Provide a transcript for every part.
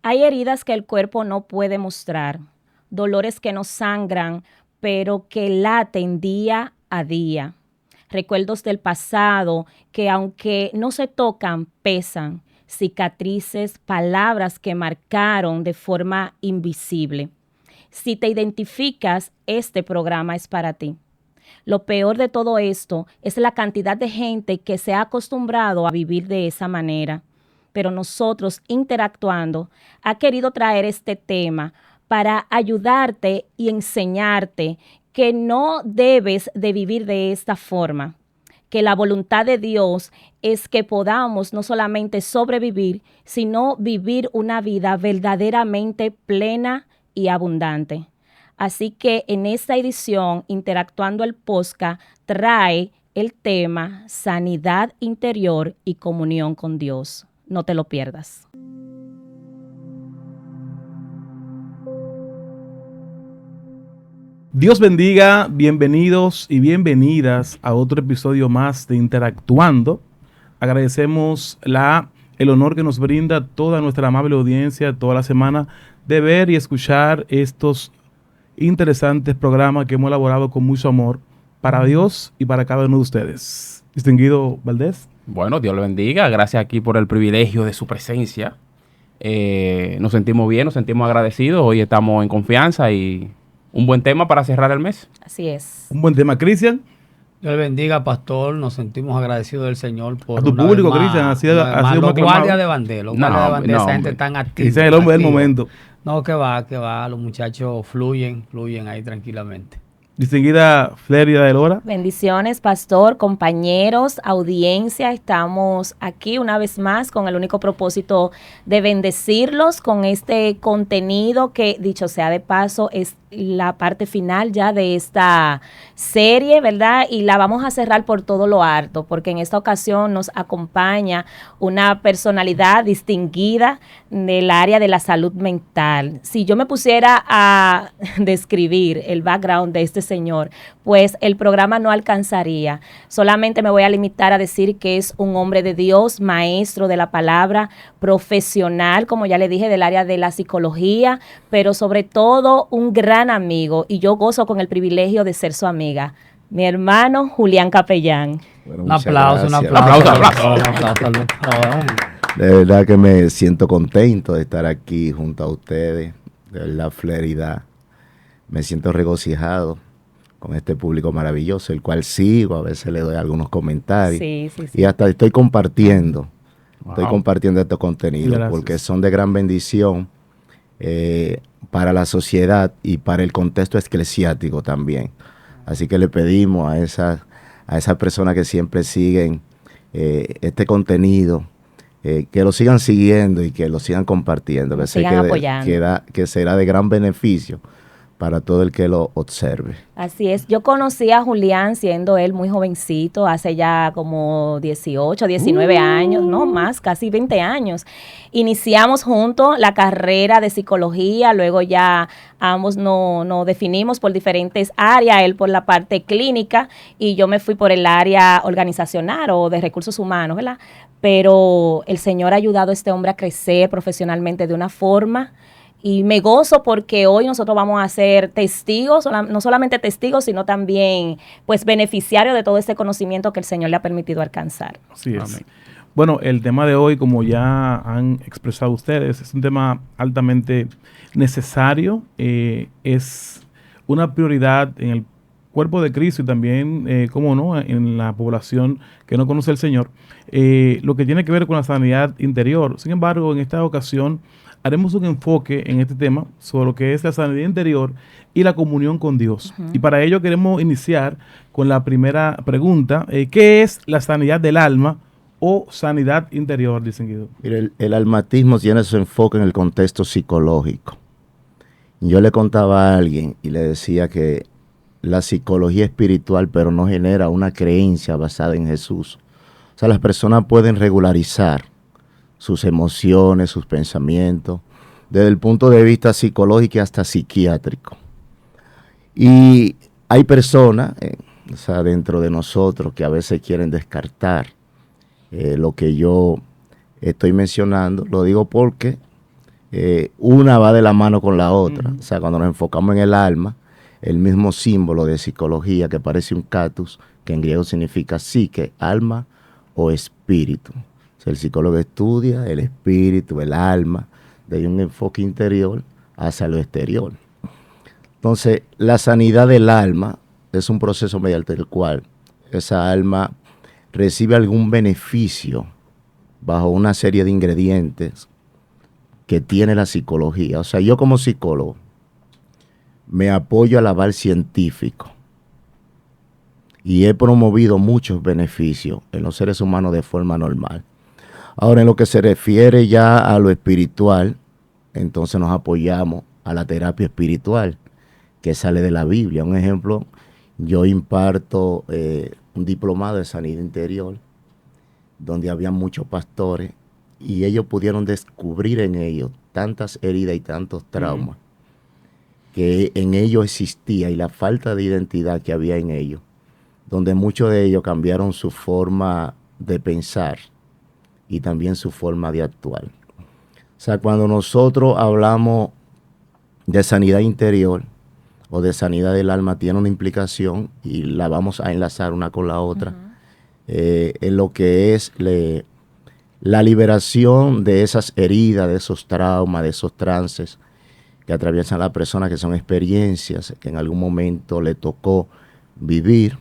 Hay heridas que el cuerpo no puede mostrar, dolores que no sangran, pero que laten día a día. Recuerdos del pasado que aunque no se tocan, pesan. Cicatrices, palabras que marcaron de forma invisible. Si te identificas, este programa es para ti. Lo peor de todo esto es la cantidad de gente que se ha acostumbrado a vivir de esa manera. Pero nosotros, interactuando, ha querido traer este tema para ayudarte y enseñarte que no debes de vivir de esta forma, que la voluntad de Dios es que podamos no solamente sobrevivir, sino vivir una vida verdaderamente plena y abundante. Así que en esta edición, Interactuando el Podcast, trae el tema Sanidad Interior y Comunión con Dios. No te lo pierdas. Dios bendiga, bienvenidos y bienvenidas a otro episodio más de Interactuando. Agradecemos el honor que nos brinda toda nuestra amable audiencia toda la semana de ver y escuchar estos interesantes programas que hemos elaborado con mucho amor para Dios y para cada uno de ustedes. Distinguido Valdés. Bueno, Dios lo bendiga. Gracias aquí por el privilegio de su presencia. Nos sentimos bien, nos sentimos agradecidos. Hoy estamos en confianza y un buen tema para cerrar el mes. Así es. Un buen tema, Cristian. Dios le bendiga, pastor. Nos sentimos agradecidos del Señor por a tu público, Cristian. Ha sido los guardias de bandera. Los guardias de bandera, esa gente tan activa. Ese es el hombre del momento. No, que va. Los muchachos fluyen ahí tranquilamente. Distinguida Flérida de Lora. Bendiciones, pastor, compañeros, audiencia. Estamos aquí una vez más con el único propósito de bendecirlos con este contenido que, dicho sea de paso, es la parte final ya de esta serie, ¿verdad? Y la vamos a cerrar por todo lo alto, porque en esta ocasión nos acompaña una personalidad distinguida del área de la salud mental. Si yo me pusiera a describir el background de este señor, pues el programa no alcanzaría. Solamente me voy a limitar a decir que es un hombre de Dios, maestro de la palabra, profesional, como ya le dije, del área de la psicología, pero sobre todo un gran amigo, y yo gozo con el privilegio de ser su amiga. Mi hermano Julián Capellán. Bueno, un aplauso. De verdad que me siento contento de estar aquí junto a ustedes. De verdad, Flérida, me siento regocijado con este público maravilloso, el cual sigo, a veces le doy algunos comentarios. Sí. Y hasta estoy compartiendo. Estoy compartiendo estos contenidos porque son de gran bendición para la sociedad y para el contexto eclesiástico también. Así que le pedimos a esas personas que siempre siguen este contenido, que lo sigan siguiendo y que lo sigan compartiendo, que sé que será de gran beneficio para todo el que lo observe. Así es. Yo conocí a Julián siendo él muy jovencito, hace ya como 18, 19 años, no más, casi 20 años. Iniciamos juntos la carrera de psicología, luego ya ambos nos definimos por diferentes áreas, él por la parte clínica y yo me fui por el área organizacional o de recursos humanos, ¿verdad? Pero el Señor ha ayudado a este hombre a crecer profesionalmente de una forma. Y me gozo porque hoy nosotros vamos a ser testigos, no solamente testigos, sino también pues beneficiarios de todo este conocimiento que el Señor le ha permitido alcanzar. Así es. Amén. Bueno, el tema de hoy, como ya han expresado ustedes, es un tema altamente necesario. Es una prioridad en el cuerpo de Cristo y también, como no, en la población que no conoce al Señor, lo que tiene que ver con la sanidad interior. Sin embargo, en esta ocasión haremos un enfoque en este tema sobre lo que es la sanidad interior y la comunión con Dios. Uh-huh. Y para ello queremos iniciar con la primera pregunta. ¿Qué es la sanidad del alma o sanidad interior, distinguido? Mire, el almatismo tiene su enfoque en el contexto psicológico. Yo le contaba a alguien y le decía que la psicología espiritual, pero no genera una creencia basada en Jesús. O sea, las personas pueden regularizar sus emociones, sus pensamientos, desde el punto de vista psicológico hasta psiquiátrico. Y hay personas, o sea, dentro de nosotros que a veces quieren descartar lo que yo estoy mencionando. Lo digo porque una va de la mano con la otra. O sea, cuando nos enfocamos en el alma, el mismo símbolo de psicología que parece un cactus, que en griego significa psique, alma o espíritu. O sea, el psicólogo estudia el espíritu, el alma, de un enfoque interior hacia lo exterior. Entonces, la sanidad del alma es un proceso mediante el cual esa alma recibe algún beneficio bajo una serie de ingredientes que tiene la psicología. O sea, yo como psicólogo me apoyo al aval científico y he promovido muchos beneficios en los seres humanos de forma normal. Ahora, en lo que se refiere ya a lo espiritual, entonces nos apoyamos a la terapia espiritual que sale de la Biblia. Un ejemplo, yo imparto un diplomado de sanidad interior donde había muchos pastores y ellos pudieron descubrir en ellos tantas heridas y tantos traumas que en ellos existía, y la falta de identidad que había en ellos, donde muchos de ellos cambiaron su forma de pensar y también su forma de actuar. O sea, cuando nosotros hablamos de sanidad interior o de sanidad del alma, tiene una implicación y la vamos a enlazar una con la otra, en lo que es la liberación de esas heridas, de esos traumas, de esos trances que atraviesan a la persona, que son experiencias que en algún momento le tocó vivir,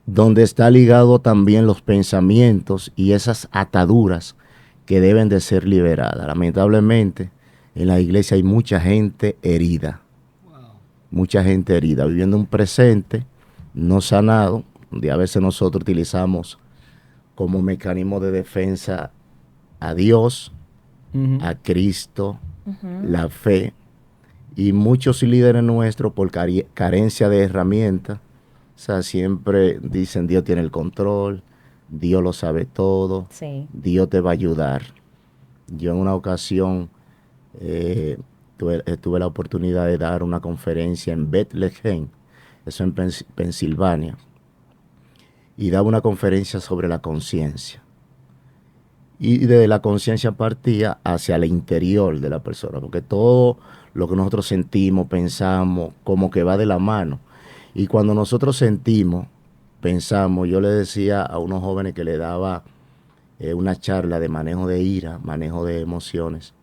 donde está ligado también los pensamientos y esas ataduras que deben de ser liberadas. Lamentablemente, en la iglesia hay mucha gente herida, mucha gente herida, viviendo un presente no sanado, donde a veces nosotros utilizamos como mecanismo de defensa a Dios, a Cristo, la fe, y muchos líderes nuestros por carencia de herramientas, o sea, siempre dicen Dios tiene el control, Dios lo sabe todo, Sí. Dios te va a ayudar. Yo en una ocasión tuve la oportunidad de dar una conferencia en Bethlehem, eso en Pensilvania, y daba una conferencia sobre la conciencia. Y desde la conciencia partía hacia el interior de la persona, porque todo lo que nosotros sentimos, pensamos, como que va de la mano. Y cuando nosotros sentimos, pensamos, yo le decía a unos jóvenes que le daba una charla de manejo de ira, manejo de emociones,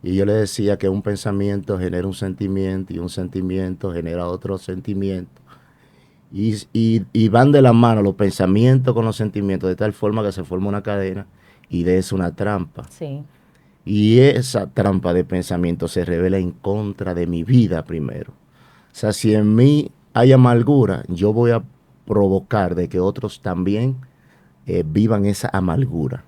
y yo le decía que un pensamiento genera un sentimiento y un sentimiento genera otro sentimiento. Y van de la mano los pensamientos con los sentimientos, de tal forma que se forma una cadena y de eso una trampa. Sí. Y esa trampa de pensamiento se revela en contra de mi vida primero. O sea, si en mí hay amargura, yo voy a provocar de que otros también vivan esa amargura.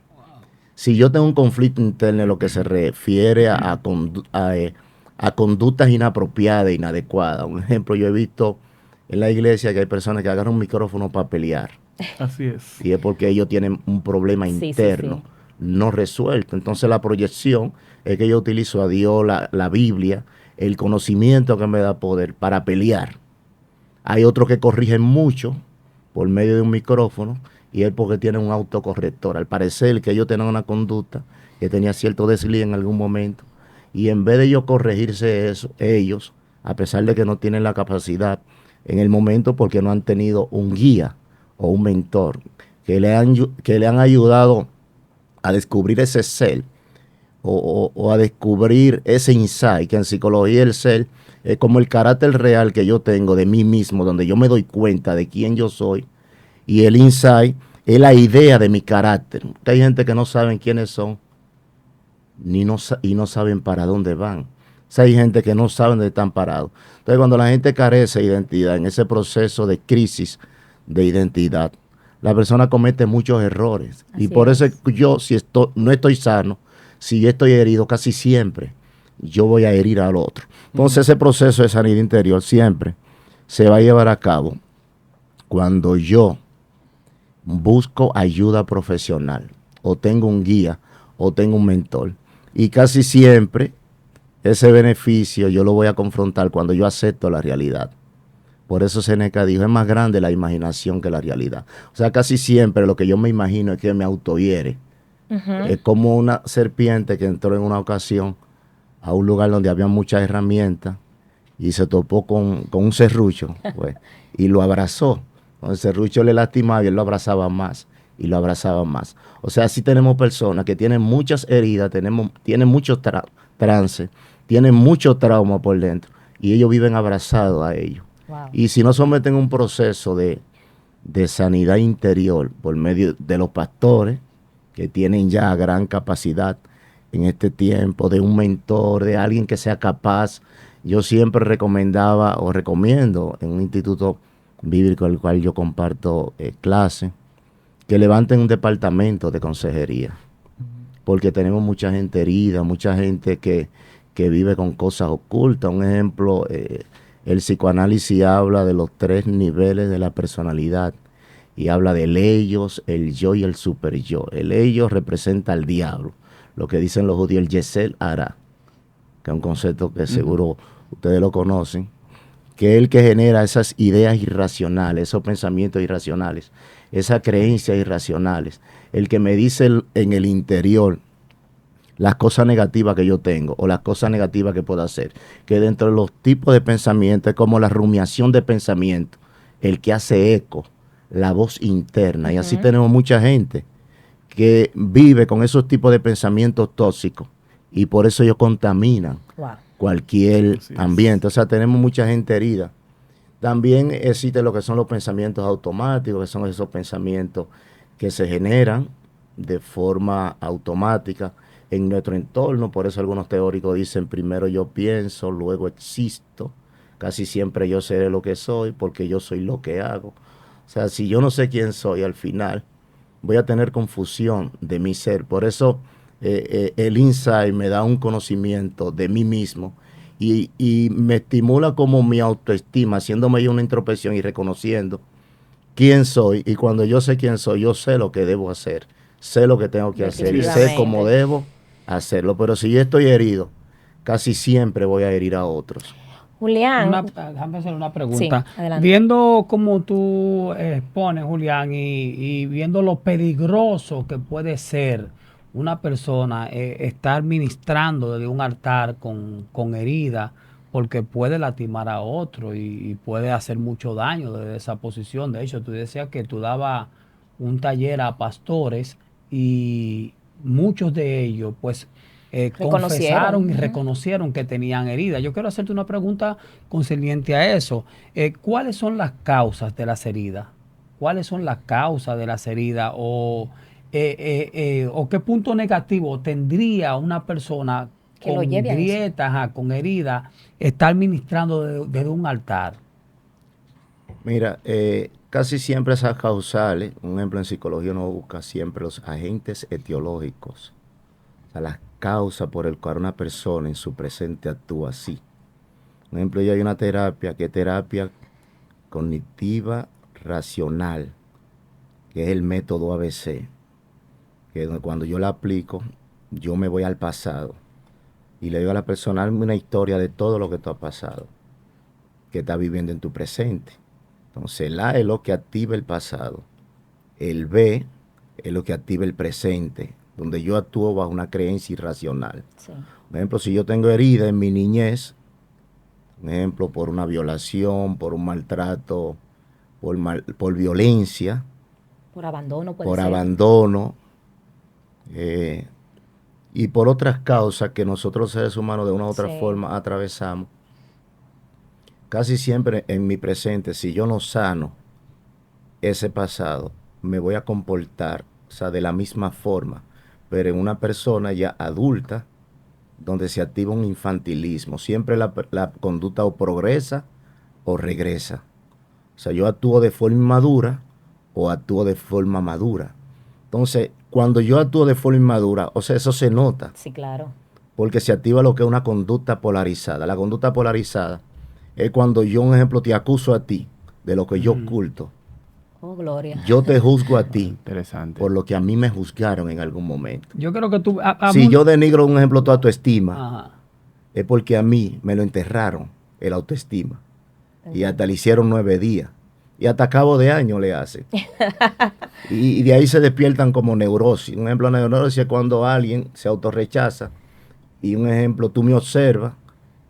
Si yo tengo un conflicto interno en lo que se refiere a conductas inapropiadas e inadecuadas. Un ejemplo, yo he visto en la iglesia que hay personas que agarran un micrófono para pelear. Así es. Y es porque ellos tienen un problema Sí, interno sí. no resuelto. Entonces la proyección es que yo utilizo a Dios, la Biblia, el conocimiento que me da poder para pelear. Hay otros que corrigen mucho por medio de un micrófono y es porque tienen un autocorrector. Al parecer que ellos tienen una conducta que tenía cierto desliz en algún momento y en vez de ellos corregirse eso, ellos, a pesar de que no tienen la capacidad en el momento porque no han tenido un guía o un mentor que le han ayudado a descubrir ese ser o a descubrir ese insight, que en psicología el ser es como el carácter real que yo tengo de mí mismo, donde yo me doy cuenta de quién yo soy, y el insight es la idea de mi carácter. Que hay gente que no saben quiénes son y no saben para dónde van. O sea, hay gente que no saben dónde están parados. Entonces, cuando la gente carece de identidad, en ese proceso de crisis de identidad, la persona comete muchos errores. Así y por eso es. yo, si no estoy sano, si yo estoy herido, casi siempre yo voy a herir al otro. Entonces, ese proceso de sanidad interior siempre se va a llevar a cabo cuando yo busco ayuda profesional, o tengo un guía, o tengo un mentor. Y casi siempre ese beneficio yo lo voy a confrontar cuando yo acepto la realidad. Por eso Seneca dijo, es más grande la imaginación que la realidad. O sea, casi siempre lo que yo me imagino es que me autohiere Es como una serpiente que entró en una ocasión a un lugar donde había muchas herramientas y se topó con un serrucho, pues, y lo abrazó. Entonces el serrucho le lastimaba y él lo abrazaba más y lo abrazaba más. O sea, así tenemos personas que tienen muchas heridas, tienen muchos trances, tienen mucho trauma por dentro y ellos viven abrazados a ellos. Wow. Y si no someten un proceso de sanidad interior por medio de los pastores, que tienen ya gran capacidad en este tiempo, de un mentor, de alguien que sea capaz. Yo siempre recomendaba o recomiendo en un instituto bíblico al cual yo comparto clase, que levanten un departamento de consejería, porque tenemos mucha gente herida, mucha gente que vive con cosas ocultas. Un ejemplo, el psicoanálisis habla de los 3 niveles de la personalidad y habla del ellos, el yo y el super yo. El ellos representa al diablo, lo que dicen los judíos, el Yesel Hará, que es un concepto que seguro ustedes lo conocen, que es el que genera esas ideas irracionales, esos pensamientos irracionales, esas creencias irracionales, el que me dice en el interior las cosas negativas que yo tengo o las cosas negativas que puedo hacer, que dentro de los tipos de pensamiento es como la rumiación de pensamiento, el que hace eco, la voz interna, y así tenemos mucha gente que vive con esos tipos de pensamientos tóxicos y por eso ellos contaminan cualquier ambiente. O sea, tenemos mucha gente herida. También existe lo que son los pensamientos automáticos, que son esos pensamientos que se generan de forma automática en nuestro entorno. Por eso algunos teóricos dicen, primero yo pienso, luego existo. Casi siempre yo seré lo que soy porque yo soy lo que hago. O sea, si yo no sé quién soy, al final voy a tener confusión de mi ser. Por eso el insight me da un conocimiento de mí mismo y me estimula como mi autoestima, haciéndome yo una introspección y reconociendo quién soy. Y cuando yo sé quién soy, yo sé lo que debo hacer, sé lo que tengo que hacer y sé cómo debo hacerlo. Pero si yo estoy herido, casi siempre voy a herir a otros. Julián. Déjame hacer una pregunta. Sí, adelante. Viendo cómo tú expones, Julián, y viendo lo peligroso que puede ser una persona estar ministrando desde un altar con herida, porque puede lastimar a otro y puede hacer mucho daño desde esa posición. De hecho, tú decías que tú dabas un taller a pastores y muchos de ellos, pues, confesaron y reconocieron que tenían heridas. Yo quiero hacerte una pregunta concerniente a eso. ¿Cuáles son las causas de las heridas? ¿Cuáles son las causas de las heridas? ¿O qué punto negativo tendría una persona que con grietas, con heridas, estar ministrando desde un altar? Mira, casi siempre esas causales, un ejemplo en psicología uno busca siempre los agentes etiológicos, o sea, las causas por el cual una persona en su presente actúa así. Por ejemplo, hay una terapia que es terapia cognitiva racional, que es el método ABC, que cuando yo la aplico, yo me voy al pasado y le digo a la persona, hazme una historia de todo lo que tú has pasado, que estás viviendo en tu presente. Entonces, el A es lo que activa el pasado, el B es lo que activa el presente, donde yo actúo bajo una creencia irracional. Sí. Por ejemplo, si yo tengo herida en mi niñez, por ejemplo, por una violación, por un maltrato, por violencia, por abandono, por abandono, y por otras causas que nosotros seres humanos de una u otra forma atravesamos, casi siempre en mi presente, si yo no sano ese pasado, me voy a comportar, o sea, de la misma forma, pero en una persona ya adulta, donde se activa un infantilismo. Siempre la conducta o progresa o regresa. O sea, yo actúo de forma inmadura o actúo de forma madura. Entonces, cuando yo actúo de forma inmadura, o sea, eso se nota. Sí, claro. Porque se activa lo que es una conducta polarizada. La conducta polarizada es cuando yo, un ejemplo, te acuso a ti de lo que yo oculto. Oh, gloria. Yo te juzgo a ti Interesante. por lo que a mí me juzgaron en algún momento. Yo creo que tú... si yo denigro, un ejemplo, tu autoestima, es porque a mí me lo enterraron, el autoestima. Y hasta le hicieron 9 días. y hasta cabo de año le hacen. Y de ahí se despiertan como neurosis. Un ejemplo de neurosis es cuando alguien se autorrechaza y un ejemplo, tú me observas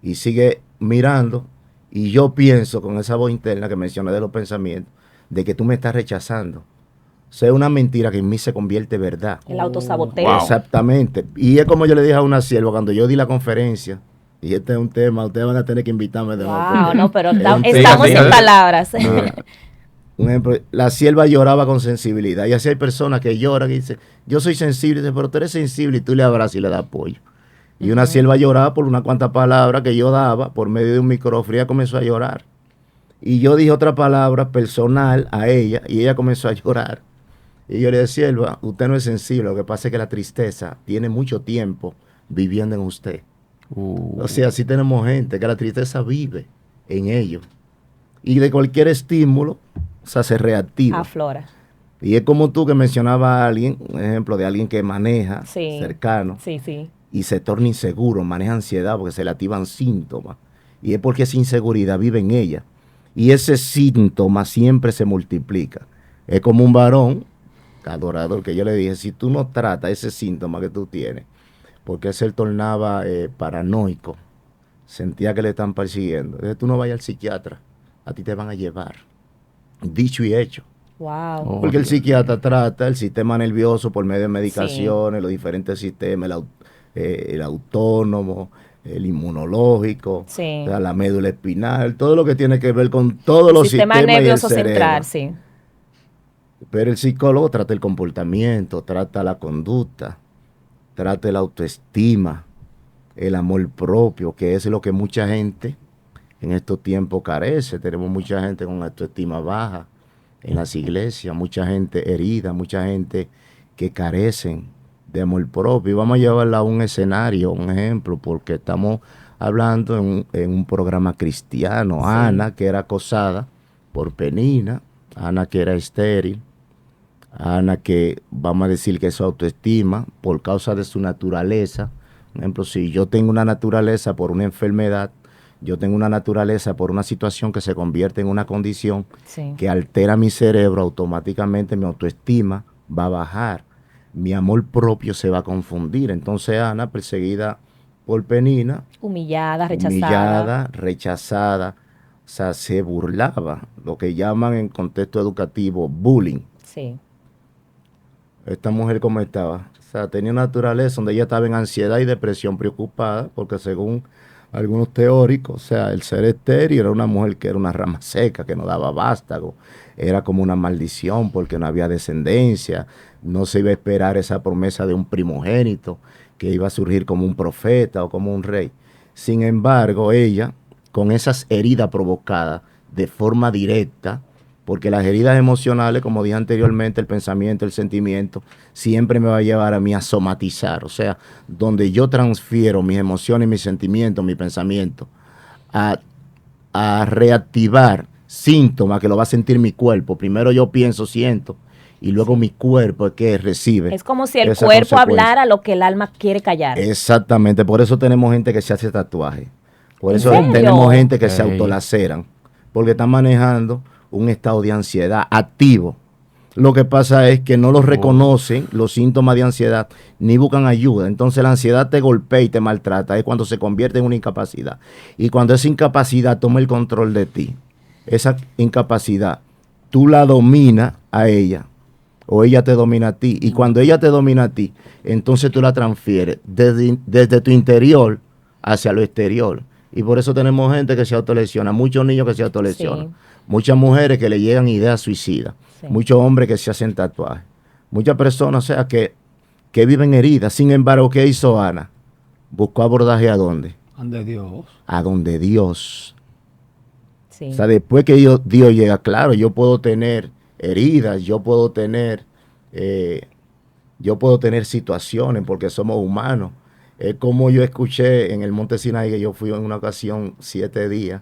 y sigues mirando y yo pienso con esa voz interna que mencioné de los pensamientos, de que tú me estás rechazando. O sea, es una mentira que en mí se convierte en verdad. El autosaboteo. Wow. Exactamente. Y es como yo le dije a una sierva cuando yo di la conferencia, y este es un tema, ustedes van a tener que invitarme de nuevo. Wow, no, pero Es un estamos tema. sin palabras. Un ejemplo, la sierva lloraba con sensibilidad. Y así hay personas que lloran y dicen, yo soy sensible, dice, pero tú eres sensible y tú le abrazas y le das apoyo. Y una sierva lloraba por unas cuantas palabras que yo daba por medio de un micrófono y ella comenzó a llorar. Y yo dije otra palabra personal a ella y ella comenzó a llorar. Y yo le decía, sierva, usted no es sensible, lo que pasa es que la tristeza tiene mucho tiempo viviendo en usted. O sea, sí tenemos gente que la tristeza vive en ellos. Y de cualquier estímulo, o sea, se reactiva. Aflora. Y es como tú que mencionaba a alguien, un ejemplo de alguien que maneja Sí. cercano Sí, sí. y se torna inseguro, maneja ansiedad porque se le activan síntomas. Y es porque esa inseguridad vive en ella. Y ese síntoma siempre se multiplica. Es como un varón adorador que yo le dije, si tú no tratas ese síntoma que tú tienes, porque se tornaba paranoico, sentía que le están persiguiendo. Entonces tú no vayas al psiquiatra, a ti te van a llevar. Dicho y hecho. Wow. Oh. Porque el psiquiatra trata el sistema nervioso por medio de medicaciones, los diferentes sistemas, el autónomo, el inmunológico, Sí. o sea, la médula espinal, todo lo que tiene que ver con todos los Sistema sistemas y el nervioso cerebro. central, sí. Pero el psicólogo trata el comportamiento, trata la conducta, trata la autoestima, el amor propio, que es lo que mucha gente en estos tiempos carece. Tenemos mucha gente con autoestima baja en las iglesias, mucha gente herida, mucha gente que carecen de amor propio. Y vamos a llevarla a un escenario, un ejemplo, porque estamos hablando en un programa cristiano. Sí. Ana, que era acosada por Penina, Ana que era estéril, Ana que vamos a decir que su autoestima por causa de su naturaleza, por ejemplo, si yo tengo una naturaleza por una enfermedad, yo tengo una naturaleza por una situación que se convierte en una condición Sí. que altera mi cerebro, automáticamente mi autoestima va a bajar, mi amor propio se va a confundir. Entonces Ana, perseguida por Penina, Humillada, rechazada. humillada, rechazada, o sea, se burlaba, lo que llaman en contexto educativo bullying. Sí. Esta mujer cómo estaba, o sea, tenía una naturaleza donde ella estaba en ansiedad y depresión, preocupada, porque según algunos teóricos, o sea, el ser estéril era una mujer que era una rama seca, que no daba vástago, era como una maldición porque no había descendencia, no se iba a esperar esa promesa de un primogénito que iba a surgir como un profeta o como un rey. Sin embargo, ella, con esas heridas provocadas de forma directa, porque las heridas emocionales, como dije anteriormente, el pensamiento, el sentimiento, siempre me va a llevar a mí a somatizar. O sea, donde yo transfiero mis emociones, mis sentimientos, mi pensamiento, a reactivar síntomas que lo va a sentir mi cuerpo. Primero yo pienso, siento, y luego mi cuerpo es que recibe. Es como si el esa cuerpo consecuencia. hablara lo que el alma quiere callar. Exactamente, por eso tenemos gente que se hace tatuaje. Por ¿En eso serio? tenemos gente que se Ey. autolaceran, porque están manejando un estado de ansiedad activo. Lo que pasa es que no los reconocen los síntomas de ansiedad ni buscan ayuda. Entonces la ansiedad te golpea y te maltrata. Es cuando se convierte en una incapacidad. Y cuando esa incapacidad toma el control de ti, esa incapacidad, tú la dominas a ella o ella te domina a ti. Y cuando ella te domina a ti, entonces tú la transfieres desde tu interior hacia lo exterior. Y por eso tenemos gente que se autolesiona, muchos niños que se autolesionan, Sí. muchas mujeres que le llegan ideas suicidas, Sí. muchos hombres que se hacen tatuajes, muchas personas, o sea, que viven heridas. Sin embargo, ¿qué hizo Ana? Buscó abordaje ¿a dónde? Ande Dios. A donde Dios. Sí. O sea, después que Dios llega, claro, yo puedo tener heridas, yo puedo tener situaciones porque somos humanos. Es como yo escuché en el Monte Sinaí, que yo fui en una ocasión 7 días,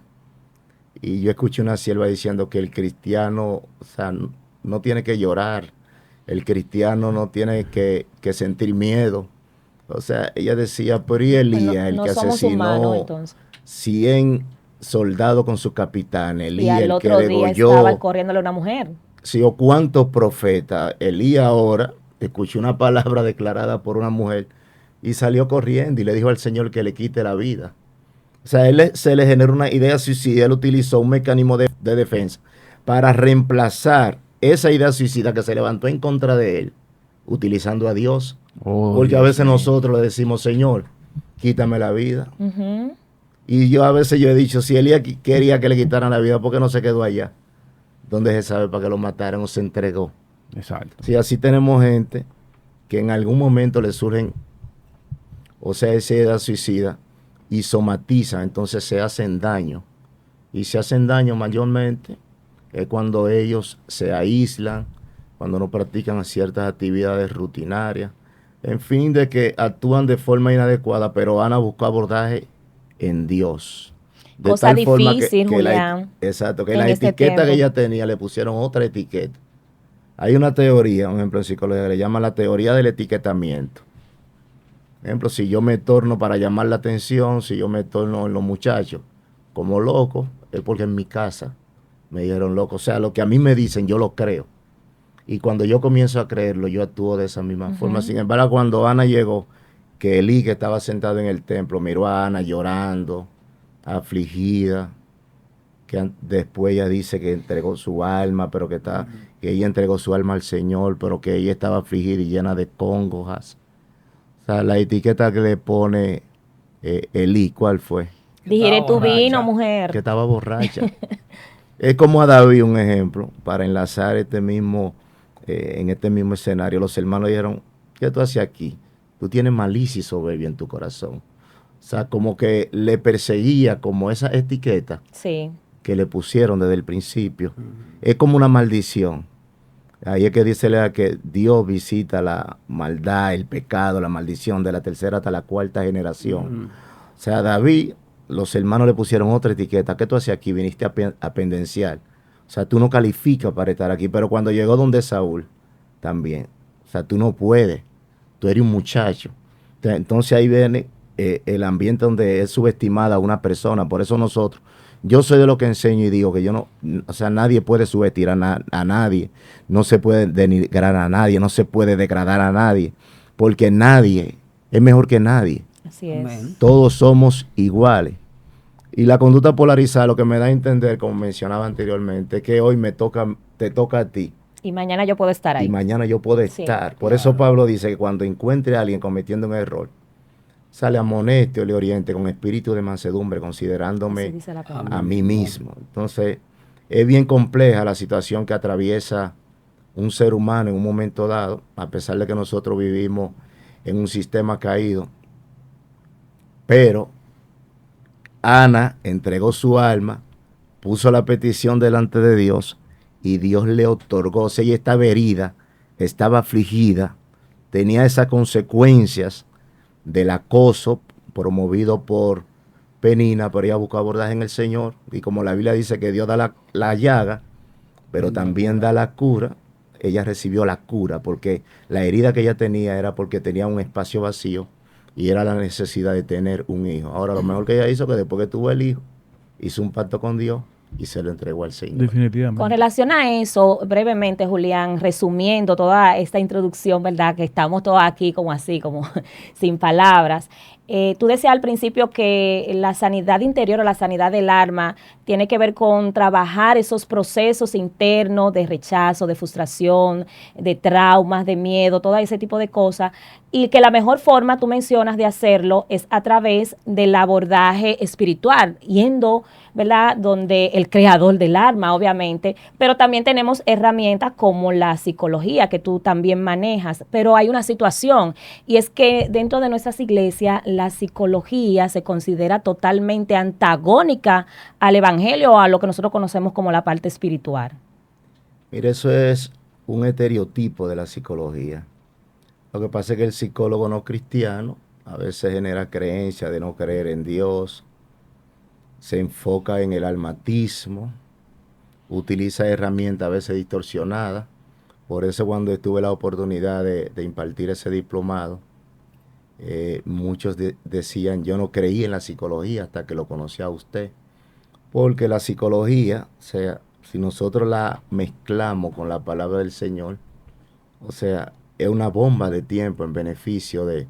y yo escuché una sierva diciendo que el cristiano, o sea, no tiene que llorar, el cristiano no tiene que sentir miedo. O sea, ella decía, pero ¿y Elías, el no que somos humanos, asesinó entonces. 100 soldados con sus capitanes, Y Elías al el que otro día estaba degolló, corriéndole a una mujer. sí, o cuántos profetas. Elías ahora escuchó una palabra declarada por una mujer y salió corriendo y le dijo al Señor que le quite la vida. O sea, se le generó una idea suicida, él utilizó un mecanismo de defensa para reemplazar esa idea suicida que se levantó en contra de él, utilizando a Dios. Oh, Porque a Dios veces mío. nosotros le decimos, Señor, quítame la vida. Ujú. Y yo a veces yo he dicho, si Elías quería que le quitaran la vida, ¿por qué no se quedó allá? Donde se sabe para que lo mataran o se entregó. Exacto. Sí, así tenemos gente que en algún momento le surgen, o sea, esa idea suicida y somatizan, entonces se hacen daño. Y se hacen daño mayormente es cuando ellos se aíslan, cuando no practican ciertas actividades rutinarias, en fin, de que actúan de forma inadecuada, pero van a buscar abordaje en Dios. De Cosa tal forma difícil, Julián, exacto, que en la este etiqueta que tiempo. ella tenía le pusieron otra etiqueta. Hay una teoría, un ejemplo en psicología, que le llama la teoría del etiquetamiento. Por ejemplo, si yo me torno para llamar la atención, si yo me torno en los muchachos como loco, es porque en mi casa me dijeron loco. O sea, lo que a mí me dicen, yo lo creo. Y cuando yo comienzo a creerlo, yo actúo de esa misma forma. Sin embargo, cuando Ana llegó, que Elí, que estaba sentado en el templo, miró a Ana llorando, afligida, que después ella dice que entregó su alma, pero que ella entregó su alma al Señor, pero que ella estaba afligida y llena de congojas. O sea, la etiqueta que le pone Elí, ¿cuál fue? Digiere Estaba tu vino, borracha. Que mujer. estaba borracha. Es como a David un ejemplo, para enlazar en este mismo escenario. Los hermanos dijeron, ¿qué tú haces aquí? Tú tienes malicia y soberbia en tu corazón. O sea, como que le perseguía como esa etiqueta Sí. que le pusieron desde el principio. Es como una maldición. Ahí es que dice que Dios visita la maldad, el pecado, la maldición de la tercera hasta la cuarta generación. O sea, David, los hermanos le pusieron otra etiqueta. ¿Qué tú haces aquí? Viniste a pendenciar. O sea, tú no calificas para estar aquí. Pero cuando llegó donde Saúl, también. O sea, tú no puedes. Tú eres un muchacho. Entonces ahí viene el ambiente donde es subestimada una persona. Por eso nosotros, yo soy de lo que enseño y digo que yo no, o sea, nadie puede subestimar a nadie. No se puede denigrar a nadie. No se puede degradar a nadie. Porque nadie es mejor que nadie. Así es. Amén. Todos somos iguales. Y la conducta polarizada lo que me da a entender, como mencionaba anteriormente, es que hoy te toca a ti Y mañana yo puedo estar y ahí. mañana yo puedo Sí, estar. Por claro. eso Pablo dice que cuando encuentre a alguien cometiendo un error, sale amoneste o le oriente con espíritu de mansedumbre, Así considerándome dice la a palabra. mí mismo. Entonces, es bien compleja la situación que atraviesa un ser humano en un momento dado, a pesar de que nosotros vivimos en un sistema caído. Pero Ana entregó su alma, puso la petición delante de Dios y Dios le otorgó. O sea, ella estaba herida, estaba afligida, tenía esas consecuencias del acoso promovido por Penina, pero ella buscó abordaje en el Señor. Y como la Biblia dice que Dios da la llaga, pero también da la cura, ella recibió la cura, porque la herida que ella tenía era porque tenía un espacio vacío y era la necesidad de tener un hijo. Ahora, lo mejor que ella hizo, que después que tuvo el hijo, hizo un pacto con Dios y se lo entregó al Señor. Con Definitivamente. relación a eso, brevemente, Julián, resumiendo toda esta introducción, ¿verdad? Que estamos todos aquí como así, como sin palabras. Tú decías al principio que la sanidad interior o la sanidad del alma tiene que ver con trabajar esos procesos internos de rechazo, de frustración, de traumas, de miedo, todo ese tipo de cosas. Y que la mejor forma, tú mencionas, de hacerlo es a través del abordaje espiritual, yendo, ¿verdad?, donde el creador del alma, obviamente, pero también tenemos herramientas como la psicología que tú también manejas, pero hay una situación y es que dentro de nuestras iglesias la psicología se considera totalmente antagónica al evangelio o a lo que nosotros conocemos como la parte espiritual. Mire, eso es un estereotipo de la psicología. Lo que pasa es que el psicólogo no cristiano a veces genera creencia de no creer en Dios, se enfoca en el almatismo, utiliza herramientas a veces distorsionadas. Por eso cuando tuve la oportunidad de impartir ese diplomado, muchos decían, yo no creí en la psicología hasta que lo conocí a usted. Porque la psicología, o sea, si nosotros la mezclamos con la palabra del Señor, o sea, es una bomba de tiempo en beneficio de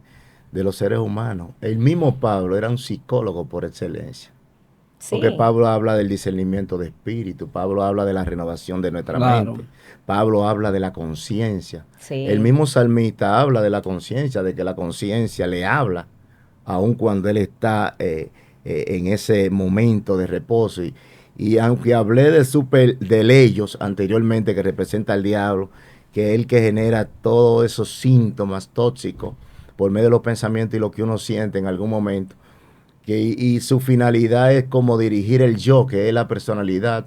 los seres humanos. El mismo Pablo era un psicólogo por excelencia. Sí. Porque Pablo habla del discernimiento de espíritu, Pablo habla de la renovación de nuestra Claro. mente, Pablo habla de la conciencia. Sí. El mismo salmista habla de la conciencia, de que la conciencia le habla, aun cuando él está en ese momento de reposo. Y aunque hablé de ellos anteriormente, que representa al diablo, que es el que genera todos esos síntomas tóxicos por medio de los pensamientos y lo que uno siente en algún momento, y su finalidad es como dirigir el yo, que es la personalidad,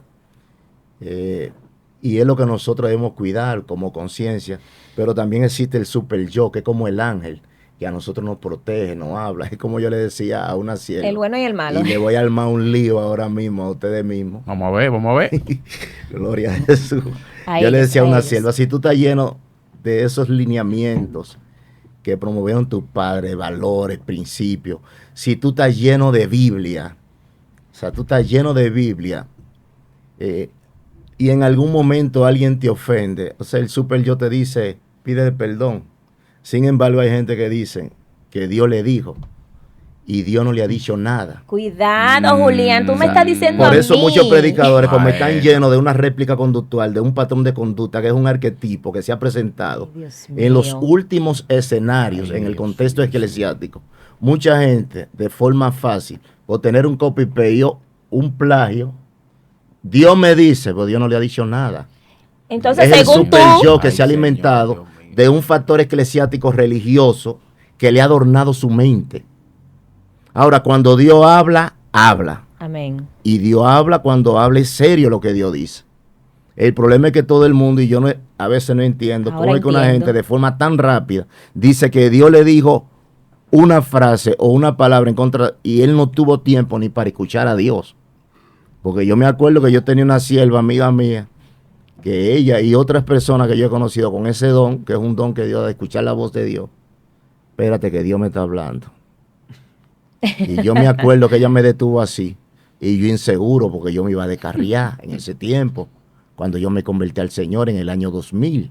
y es lo que nosotros debemos cuidar como conciencia. Pero también existe el super yo, que es como el ángel, que a nosotros nos protege, nos habla. Es como yo le decía a una sierva. El bueno y el malo. Y le voy a armar un lío ahora mismo a ustedes mismos. Vamos a ver, vamos a ver. Gloria a Jesús. A Yo le ellos, decía a a una ellos. sierva, si tú estás lleno de esos lineamientos que promovieron tus padres, valores, principios, si tú estás lleno de Biblia, o sea, tú estás lleno de Biblia, y en algún momento alguien te ofende, o sea, el super yo te dice, pide perdón. Sin embargo, hay gente que dice que Dios le dijo y Dios no le ha dicho nada. Cuidado, Julián, tú me estás diciendo Por a eso mí. muchos predicadores, como están Maestro. llenos de una réplica conductual, de un patrón de conducta, que es un arquetipo que se ha presentado Ay, Dios en los mío. últimos escenarios, Ay, en el Dios contexto mío. eclesiástico. Mucha gente, de forma fácil, por tener un copy-paste o un plagio, Dios me dice, pero Dios no le ha dicho nada. Entonces, Es el según tú, super yo que Ay, se ha Señor, alimentado Dios mío. de un factor eclesiástico religioso que le ha adornado su mente. Ahora, cuando Dios habla, habla. amén. Y Dios habla cuando habla es serio lo que Dios dice. El problema es que todo el mundo, y yo no, a veces no entiendo, Ahora cómo es que una entiendo. gente de forma tan rápida dice que Dios le dijo una frase o una palabra en contra, y él no tuvo tiempo ni para escuchar a Dios. Porque yo me acuerdo que yo tenía una sierva amiga mía, que ella y otras personas que yo he conocido con ese don, que es un don que Dios da de escuchar la voz de Dios. Espérate que Dios me está hablando. Y yo me acuerdo que ella me detuvo así, y yo inseguro porque yo me iba a descarriar en ese tiempo, cuando yo me convertí al Señor en el año 2000.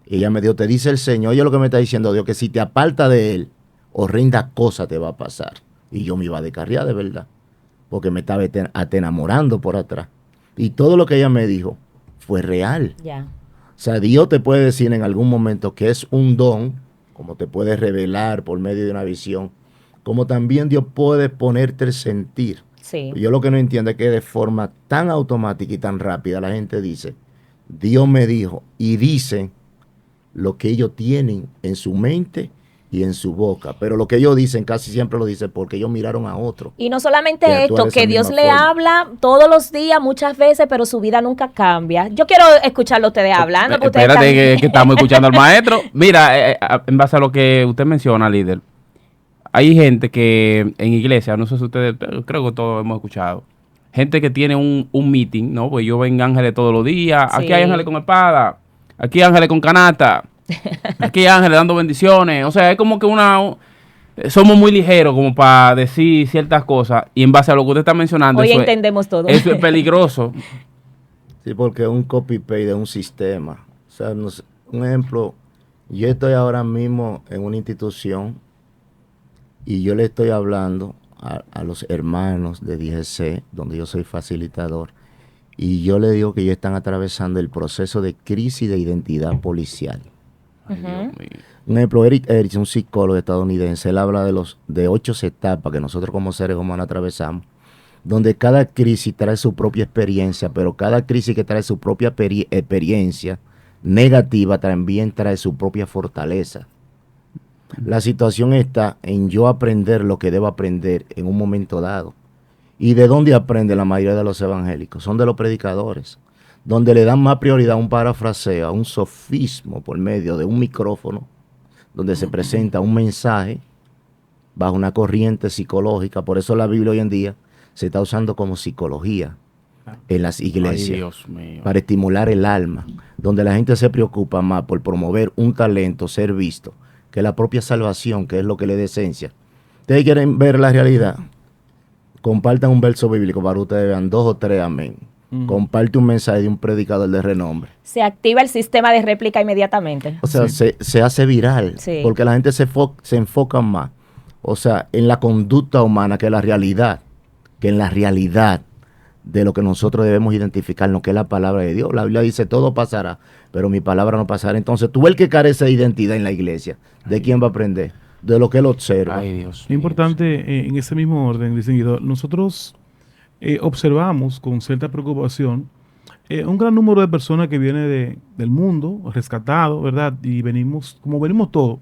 Y ella me dijo, te dice el Señor, oye lo que me está diciendo Dios, que si te aparta de Él, horrenda cosa te va a pasar. Y yo me iba a descarriar de verdad, porque me estaba hasta enamorando por atrás. Y todo lo que ella me dijo fue real. Ya. O sea, Dios te puede decir en algún momento que es un don, como te puede revelar por medio de una visión, como también Dios puede ponerte el sentir. Sí. Yo lo que no entiendo es que de forma tan automática y tan rápida la gente dice, Dios me dijo, y dicen lo que ellos tienen en su mente y en su boca. Pero lo que ellos dicen casi siempre lo dicen porque ellos miraron a otro. Y no solamente Que actúa esto, de esa que Dios misma le forma. habla todos los días, muchas veces, pero su vida nunca cambia. Yo quiero escucharlo a ustedes hablando. porque ustedes Espérate están- que estamos escuchando al maestro. Mira, en base a lo que usted menciona, líder, hay gente que en iglesia, no sé si ustedes, creo que todos hemos escuchado, gente que tiene un meeting, ¿no? Pues yo ven ángeles todos los días, Sí. aquí hay ángeles con espada, aquí hay ángeles con canasta, aquí hay ángeles dando bendiciones. O sea, es como que somos muy ligeros como para decir ciertas cosas y en base a lo que usted está mencionando, Hoy eso entendemos todo. eso es peligroso. Sí, porque es un copy-paste de un sistema. O sea, un ejemplo, yo estoy ahora mismo en una institución y yo le estoy hablando a los hermanos de DGC, donde yo soy facilitador, y yo le digo que ellos están atravesando el proceso de crisis de identidad policial. Ay, Dios mío. Un ejemplo, Eric Erickson, un psicólogo estadounidense, él habla de 8 etapas que nosotros como seres humanos atravesamos, donde cada crisis trae su propia experiencia, pero cada crisis que trae su propia experiencia negativa también trae su propia fortaleza. La situación está en yo aprender lo que debo aprender en un momento dado. ¿Y de dónde aprende la mayoría de los evangélicos? Son de los predicadores, donde le dan más prioridad a un parafraseo, a un sofismo por medio de un micrófono, donde se presenta un mensaje bajo una corriente psicológica. Por eso la Biblia hoy en día se está usando como psicología en las Ay, iglesias, Dios mío. para estimular el alma, donde la gente se preocupa más por promover un talento, ser visto, que la propia salvación, que es lo que le da esencia. ¿Ustedes quieren ver la realidad? compartan un verso bíblico para que ustedes vean 2 o 3 amén. Comparte un mensaje de un predicador de renombre. Se activa el sistema de réplica inmediatamente. O sea, se hace viral, Sí. porque la gente se enfoca más, o sea, en la conducta humana que en la realidad de lo que nosotros debemos identificarnos, que es la palabra de Dios. La Biblia dice, todo pasará, pero mi palabra no pasará. Entonces, tú el que carece de identidad en la iglesia, ¿de quién va a aprender? De lo que él observa. Ay, Dios. Es importante, en ese mismo orden, distinguido, nosotros observamos con cierta preocupación un gran número de personas que viene del mundo, rescatado, ¿verdad? Y venimos, como venimos todos.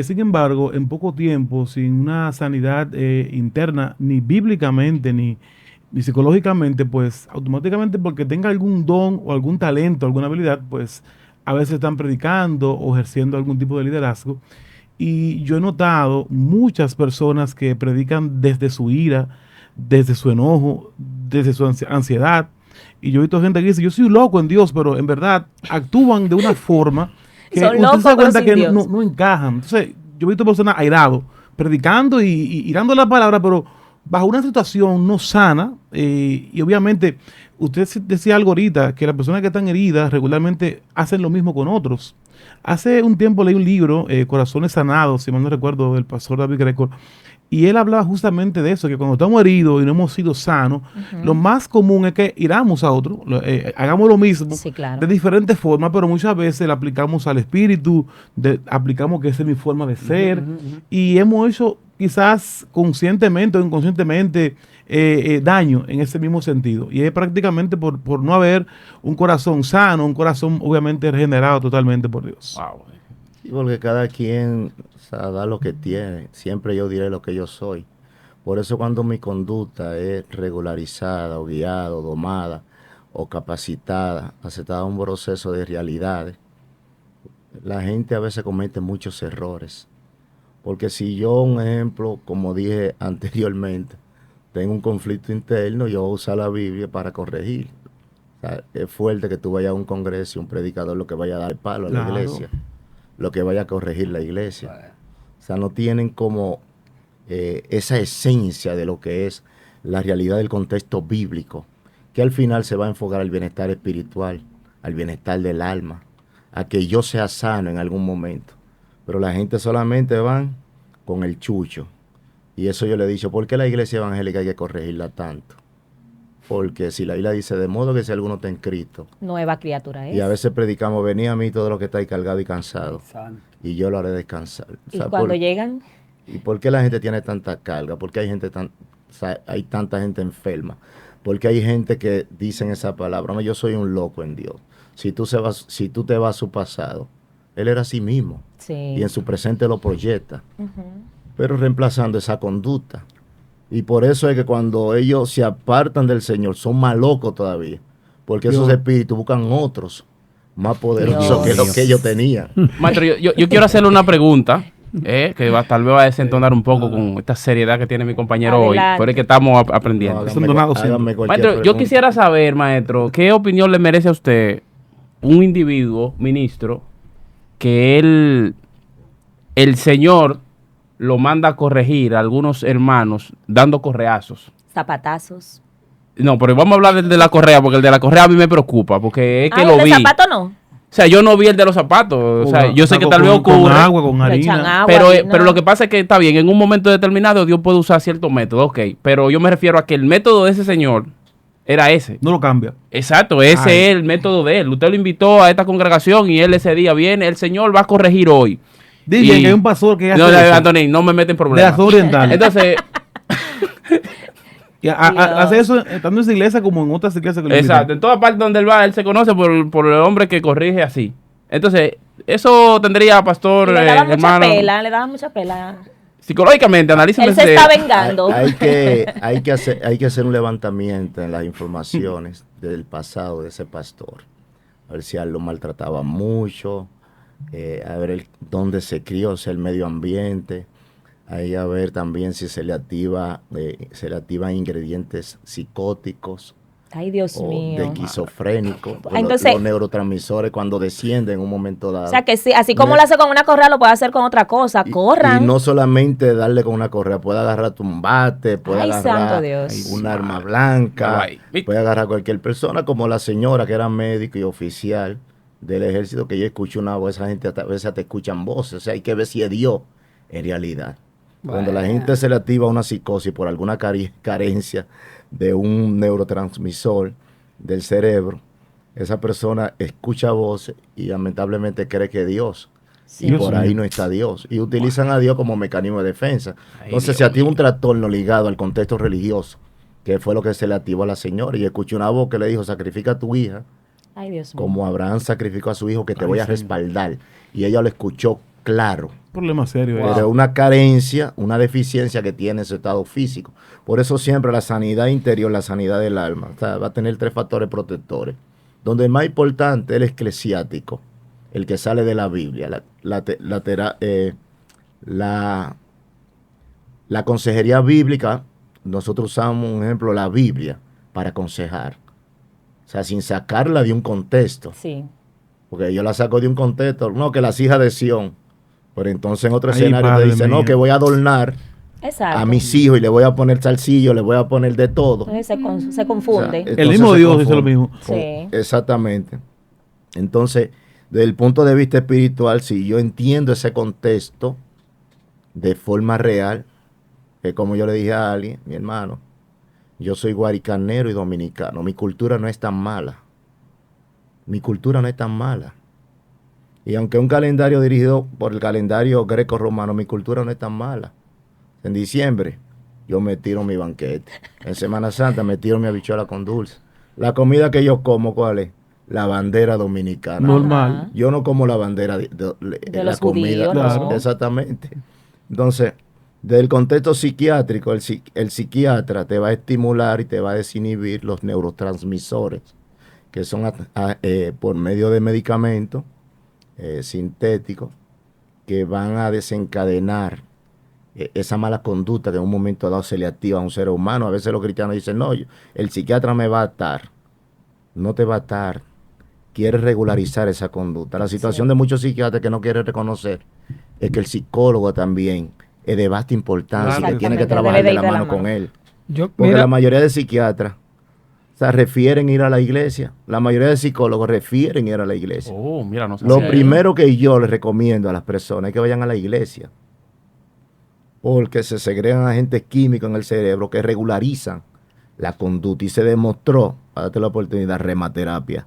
Sin embargo, en poco tiempo, sin una sanidad interna, ni bíblicamente, ni psicológicamente, pues automáticamente porque tenga algún don o algún talento, alguna habilidad, pues a veces están predicando o ejerciendo algún tipo de liderazgo. Y yo he notado muchas personas que predican desde su ira, desde su enojo, desde su ansiedad. Y yo he visto gente que dice, yo soy loco en Dios, pero en verdad actúan de una forma que Son usted locos, se da pero cuenta sin que Dios. no encajan. Entonces, yo he visto personas airados, predicando y dando la palabra, pero bajo una situación no sana. Y obviamente, usted decía algo ahorita, que las personas que están heridas regularmente hacen lo mismo con otros. Hace un tiempo leí un libro, Corazones Sanados, si mal no recuerdo, del pastor David Greco, y él hablaba justamente de eso, que cuando estamos heridos y no hemos sido sanos, lo más común es que iramos a otro, hagamos lo mismo, Sí, claro. de diferentes formas, pero muchas veces le aplicamos al espíritu, aplicamos que esa es mi forma de ser, y hemos hecho quizás conscientemente o inconscientemente daño en ese mismo sentido. Y es prácticamente por no haber un corazón sano, un corazón obviamente regenerado totalmente por Dios. Wow. Sí, porque cada quien, o sea, da lo que tiene. Siempre yo diré lo que yo soy. Por eso cuando mi conducta es regularizada o guiada o domada o capacitada, aceptada un proceso de realidades, la gente a veces comete muchos errores. Porque si yo, un ejemplo, como dije anteriormente, tengo un conflicto interno, yo voy a usar la Biblia para corregir. O sea, es fuerte que tú vayas a un congreso y un predicador lo que vaya a dar palo a la Claro. iglesia, lo que vaya a corregir la iglesia. O sea, no tienen como esa esencia de lo que es la realidad del contexto bíblico, que al final se va a enfocar al bienestar espiritual, al bienestar del alma, a que yo sea sano en algún momento. Pero la gente solamente van con el chucho. Y eso yo le he dicho, ¿por qué la iglesia evangélica hay que corregirla tanto? Porque si la Biblia dice, de modo que si alguno está en Cristo, Nueva criatura es. y a veces predicamos, venid a mí todo lo que estáis cargado y cansado, Santo. y yo lo haré descansar. O Y sea, cuando llegan, ¿y por qué la gente tiene tanta carga? ¿Por qué o sea, hay tanta gente enferma? Porque hay gente que dicen esa palabra, no, yo soy un loco en Dios. Si tú te vas a su pasado, él era así mismo, sí. y en su presente lo proyecta, Ujú. pero reemplazando esa conducta. Y por eso es que cuando ellos se apartan del Señor, son más locos todavía, porque esos espíritus buscan otros más poderosos que Dios. los que ellos tenían. Maestro, yo quiero hacerle una pregunta, tal vez va a desentonar un poco con esta seriedad que tiene mi compañero Adelante. hoy, pero es que estamos aprendiendo. Son donados háganme cualquier Maestro, yo pregunta. quisiera saber, maestro, ¿qué opinión le merece a usted un individuo, ministro, que el Señor lo manda a corregir a algunos hermanos dando correazos? Zapatazos. No, pero vamos a hablar del de la correa, porque el de la correa a mí me preocupa, porque es que Ah, lo ¿el de vi. zapato no? O sea, yo no vi el de los zapatos. O sea, yo sé que tal vez con ocurre. agua, con Le echan harina. agua, Pero, harina. pero lo que pasa es que está bien, en un momento determinado Dios puede usar cierto método, ok. Pero yo me refiero a que el método de ese señor era ese. No lo cambia. Exacto, ese Ay. es el método de él. Usted lo invitó a esta congregación y él ese día viene, el Señor va a corregir hoy. Dicen Y- que hay un pastor que hace No, eso, Anthony, no me meten de problemas. las orientales. Entonces, Y hace eso tanto en esa iglesia como en otras iglesias que lo exacto, invitan. en toda parte donde él va, él se conoce por el hombre que corrige así. Entonces, eso tendría, pastor, Le daba mucha hermano, pela, le daba mucha pela. psicológicamente, analíceme. Él se está vengando. Hay que hacer un levantamiento en las informaciones del pasado de ese pastor. A ver si a él lo maltrataba mucho, a ver dónde se crió, o sea, el medio ambiente. Ahí a ver también si se le activa ingredientes psicóticos. Ay, Dios o mío. de esquizofrénico. Entonces- los neurotransmisores cuando descienden en un momento dado. O sea, que sí, así como lo hace con una correa, lo puede hacer con otra cosa. Corran. Y no solamente darle con una correa, puede agarrar un bate, puede Ay, santo agarrar Dios. un arma blanca, Ay, ay. puede agarrar cualquier persona, como la señora que era médico y oficial del ejército, que yo escucho una voz, esa gente a veces te escuchan voces, o sea, hay que ver si es Dios en realidad. Cuando la gente se le activa una psicosis por alguna carencia de un neurotransmisor del cerebro, esa persona escucha voces y lamentablemente cree que es Dios. Sí. Y por ahí no está Dios. Y utilizan a Dios como mecanismo de defensa. Ay, Entonces, Dios si a ti mío. un trastorno ligado al contexto religioso, que fue lo que se le activó a la señora, y escuché una voz que le dijo, sacrifica a tu hija, Ay, Dios mío. como Abraham sacrificó a su hijo, que te Ay, voy a señor. respaldar. Y ella lo escuchó claro. Problema serio. Pero ese. es una carencia, una deficiencia que tiene ese estado físico. Por eso siempre la sanidad interior, la sanidad del alma, o sea, va a tener 3 factores protectores. Donde el más importante es el eclesiástico, el que sale de la Biblia, la consejería bíblica. Nosotros usamos, un ejemplo, la Biblia para aconsejar. O sea, sin sacarla de un contexto. Sí. Porque yo la saco de un contexto, no, que las hijas de Sión. Pero entonces en otro Ay, escenario te padre dice, no, mío. que voy a adornar Exacto. a mis hijos y le voy a poner salsillo, le voy a poner de todo. Entonces se confunde. O sea, El mismo se Dios dice lo confunde. mismo. Sí. Exactamente. Entonces, desde el punto de vista espiritual, si yo entiendo ese contexto de forma real, es como yo le dije a alguien, mi hermano, yo soy guaricanero y dominicano, mi cultura no es tan mala. Mi cultura no es tan mala. Y aunque un calendario dirigido por el calendario greco-romano, mi cultura no es tan mala. En diciembre yo me tiro mi banquete. En Semana Santa me tiro mi habichuela con dulce. La comida que yo como, ¿cuál es? La bandera dominicana. Normal. Ajá. Yo no como la bandera de la los comida. judíos, ¿no? Exactamente. Entonces, desde el contexto psiquiátrico, el psiquiatra te va a estimular y te va a desinhibir los neurotransmisores, que son por medio de medicamentos sintéticos que van a desencadenar esa mala conducta que en un momento dado se le activa a un ser humano. A veces los cristianos dicen, no, el psiquiatra me va a atar. No te va a atar. Quiere regularizar esa conducta. La situación de muchos psiquiatras que no quieren reconocer es que el psicólogo también es de vasta importancia, Claro. que tiene que Exactamente, trabajar debe de ir la de la mano mano. con él. Yo, Porque mira, la mayoría de psiquiatras, o sea, refieren ir a la iglesia. La mayoría de psicólogos refieren ir a la iglesia. Oh, mira, no sé. Lo si hay- primero que yo les recomiendo a las personas es que vayan a la iglesia. Porque se segregan agentes químicos en el cerebro que regularizan la conducta. Y se demostró, date la oportunidad, rematerapia.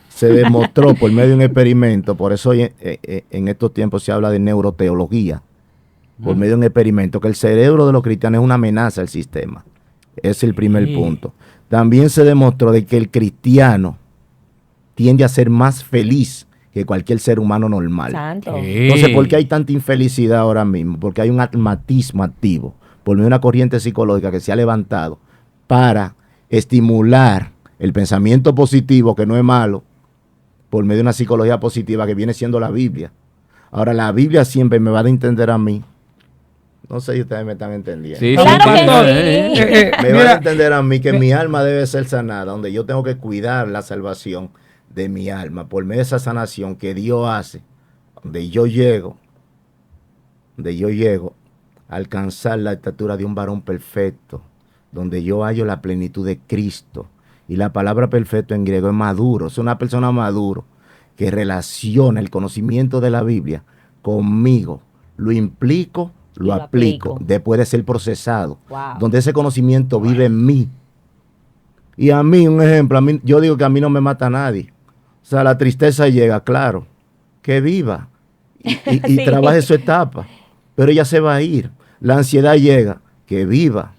Se demostró por medio de un experimento, por eso hoy en estos tiempos se habla de neuroteología, por medio de un experimento, que el cerebro de los cristianos es una amenaza al sistema. Es el primer Sí. punto. También se demostró de que el cristiano tiende a ser más feliz que cualquier ser humano normal. Santo. ¿Qué? Entonces, ¿por qué hay tanta infelicidad ahora mismo? Porque hay un atmatismo activo, por medio de una corriente psicológica que se ha levantado para estimular el pensamiento positivo, que no es malo, por medio de una psicología positiva que viene siendo la Biblia. Ahora, la Biblia siempre me va a dar a entender a mí. No sé si ustedes me están entendiendo. Sí, Claro sí, que pastor. sí. Me va a mira, entender a mí que mi alma debe ser sanada, donde yo tengo que cuidar la salvación de mi alma por medio de esa sanación que Dios hace, donde yo llego a alcanzar la estatura de un varón perfecto, donde yo hallo la plenitud de Cristo. Y la palabra perfecto en griego es maduro, es una persona maduro que relaciona el conocimiento de la Biblia conmigo, lo implico, lo aplico, después de ser procesado, Wow. donde ese conocimiento vive en mí. Y a mí, un ejemplo, yo digo que a mí no me mata nadie. O sea, la tristeza llega, claro, que viva y Sí. trabaje su etapa, pero ella se va a ir. La ansiedad llega, que viva,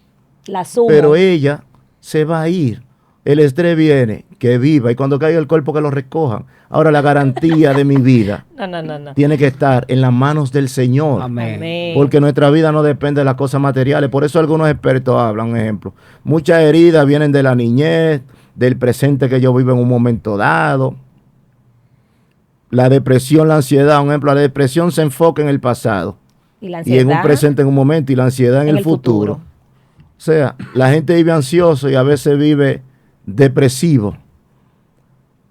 La sumo. pero ella se va a ir. El estrés viene, que viva, y cuando caiga el cuerpo que lo recojan. Ahora la garantía de mi vida No. tiene que estar en las manos del Señor. amén. Amén. Porque nuestra vida no depende de las cosas materiales. Por eso algunos expertos hablan, un ejemplo. Muchas heridas vienen de la niñez, del presente que yo vivo en un momento dado. La depresión, la ansiedad, un ejemplo, la depresión se enfoca en el pasado Y la y en un ansiedad presente en un momento y la ansiedad en el futuro. O sea, la gente vive ansioso y a veces vive depresivo.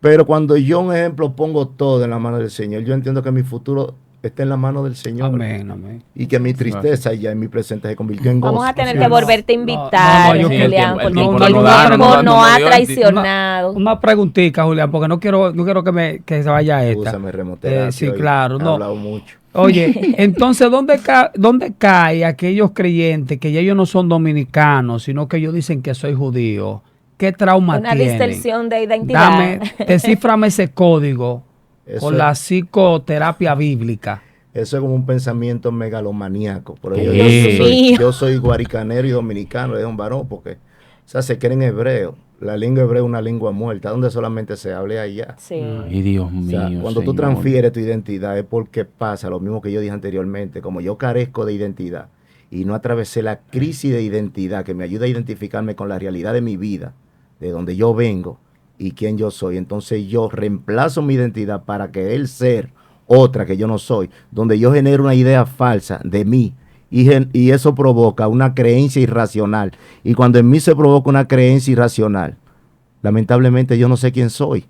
Pero cuando yo, un ejemplo, pongo todo en la mano del Señor, yo entiendo que mi futuro está en la mano del Señor. Amén, amén. Y que mi tristeza ya en mi presente se convirtió en gozo. Vamos a tener Sí, que no. volverte a invitar, No, yo quiero- Julián, el porque tiempo el no tiempo nos da, no no ha dio. traicionado. Una preguntita, Julián, porque no quiero que se vaya esta. Úsame remoterapia. Sí, hoy. claro, He no. hablado mucho. Oye, entonces, ¿dónde cae aquellos creyentes que ya ellos no son dominicanos, sino que ellos dicen que soy judío? ¿Qué trauma Una tienen? distorsión de identidad. Descíframe ese código Eso con es- la psicoterapia bíblica. Eso es como un pensamiento megalomaníaco. Por ¿Qué? ello, Dios mío. yo soy guaricanero y dominicano, es un varón, porque, o sea, se creen hebreo. La lengua hebrea es una lengua muerta, donde solamente se hable allá. Sí. Ay, Dios O mío. sea, cuando tú Señor. transfieres tu identidad es porque pasa lo mismo que yo dije anteriormente, como yo carezco de identidad y no atravesé la crisis de identidad que me ayuda a identificarme con la realidad de mi vida, de donde yo vengo y quién yo soy, entonces yo reemplazo mi identidad para que él ser otra que yo no soy, donde yo genero una idea falsa de mí y eso provoca una creencia irracional. Y cuando en mí se provoca una creencia irracional, lamentablemente yo no sé quién soy.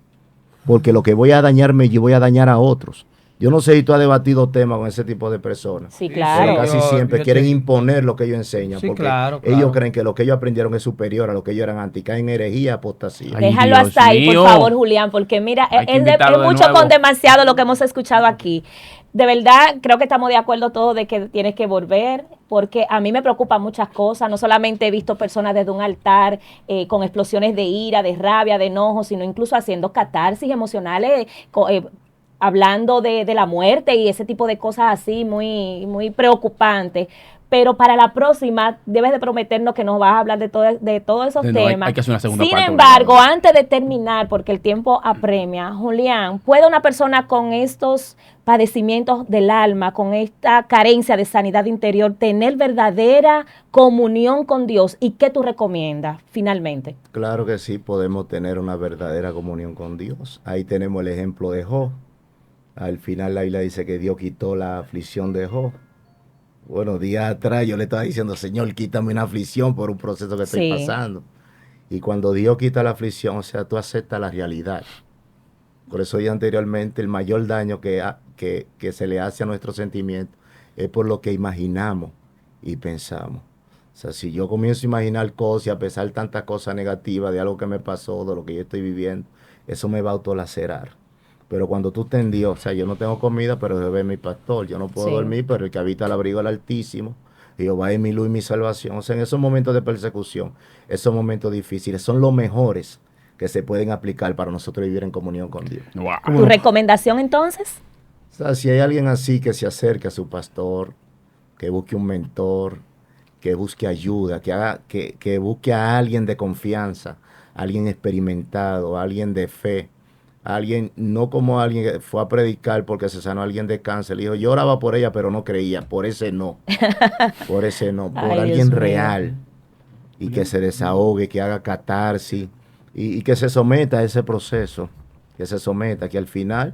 Porque lo que voy a dañarme, yo voy a dañar a otros. Yo no sé si tú has debatido temas con ese tipo de personas. Sí, Pero claro. casi Yo- siempre yo quieren te- imponer lo que ellos enseñan. Sí, porque claro, ellos claro. creen que lo que ellos aprendieron es superior a lo que ellos eran antes. Caen en herejía, apostasía. Ay, Déjalo Dios hasta ahí, mío. por favor, Julián, porque mira, Hay que es invitarlo de mucho nuevo. con demasiado lo que hemos escuchado aquí. De verdad, creo que estamos de acuerdo todos de que tienes que volver, porque a mí me preocupan muchas cosas. No solamente he visto personas desde un altar con explosiones de ira, de rabia, de enojo, sino incluso haciendo catarsis emocionales, hablando de la muerte y ese tipo de cosas así muy, muy preocupantes. Pero para la próxima debes de prometernos que nos vas a hablar de todos esos No, hay temas. que hacer una segunda Sin parte, embargo, obligado. antes de terminar, porque el tiempo apremia, Julián, ¿puede una persona con estos padecimientos del alma, con esta carencia de sanidad interior, tener verdadera comunión con Dios? ¿Y qué tú recomiendas finalmente? Claro que sí, podemos tener una verdadera comunión con Dios. Ahí tenemos el ejemplo de Job. Al final la Biblia dice que Dios quitó la aflicción de Job. Bueno, días atrás yo le estaba diciendo, Señor, quítame una aflicción por un proceso que estoy Sí. pasando. Y cuando Dios quita la aflicción, o sea, tú aceptas la realidad. Por eso ya anteriormente el mayor daño que se le hace a nuestros sentimientos es por lo que imaginamos y pensamos. O sea, si yo comienzo a imaginar cosas y a pesar de tantas cosas negativas de algo que me pasó, de lo que yo estoy viviendo, eso me va a autolacerar. Pero cuando tú te en Dios, o sea, yo no tengo comida, pero Jehová es mi pastor. Yo no puedo Sí. dormir, pero el que habita al abrigo del Altísimo, Jehová es mi luz y mi salvación. O sea, en esos momentos de persecución, esos momentos difíciles, son los mejores que se pueden aplicar para nosotros vivir en comunión con Dios. Wow. ¿Tu recomendación entonces? O sea, si hay alguien así que se acerque a su pastor, que busque un mentor, que busque ayuda, que busque a alguien de confianza, alguien experimentado, alguien de fe, alguien, no como alguien que fue a predicar porque se sanó alguien de cáncer, le dijo, yo oraba por ella, pero no creía, por ese no, por Ay, alguien Dios mío. real, y que se desahogue, que haga catarsis, y que se someta a ese proceso, que se someta, que al final,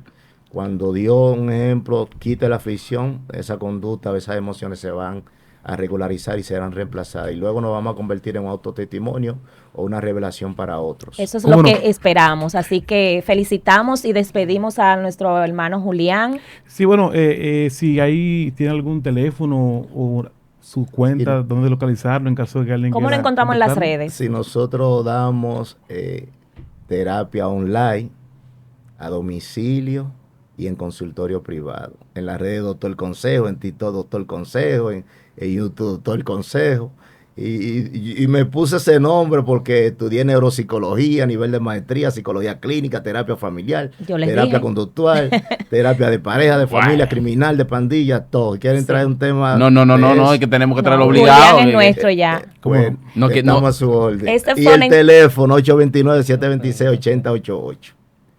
cuando Dios, un ejemplo, quite la aflicción, esa conducta, esas emociones se van a regularizar y serán reemplazadas. Y luego nos vamos a convertir en un autotestimonio o una revelación para otros. Eso es ¿Cómo lo no? que esperamos. Así que felicitamos y despedimos a nuestro hermano Julián. Sí, bueno, si ahí tiene algún teléfono o su cuenta, Sí. donde localizarlo en caso de que alguien ¿Cómo lo quiera encontramos en las contactarlo. redes? Si nosotros damos terapia online, a domicilio y en consultorio privado. En las redes Doctor Consejo, en TikTok Doctor Consejo, en YouTube Doctor Consejo. Y me puse ese nombre porque estudié neuropsicología a nivel de maestría, psicología clínica, terapia familiar, Yo les terapia dije. conductual, terapia de pareja, de familia, Wow. criminal, de pandilla, todo. ¿Quieren Sí. traer un tema? No, es que tenemos que No, traerlo Julián obligado. es nuestro ya. Bueno, No, que estamos no. a su orden. Este Y fue el una- teléfono 829-726-8088.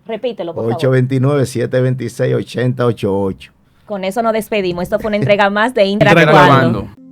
Repítelo, por favor. 829-726-8088. Con eso nos despedimos. Esto fue una entrega más de Interactuando. Interactuando.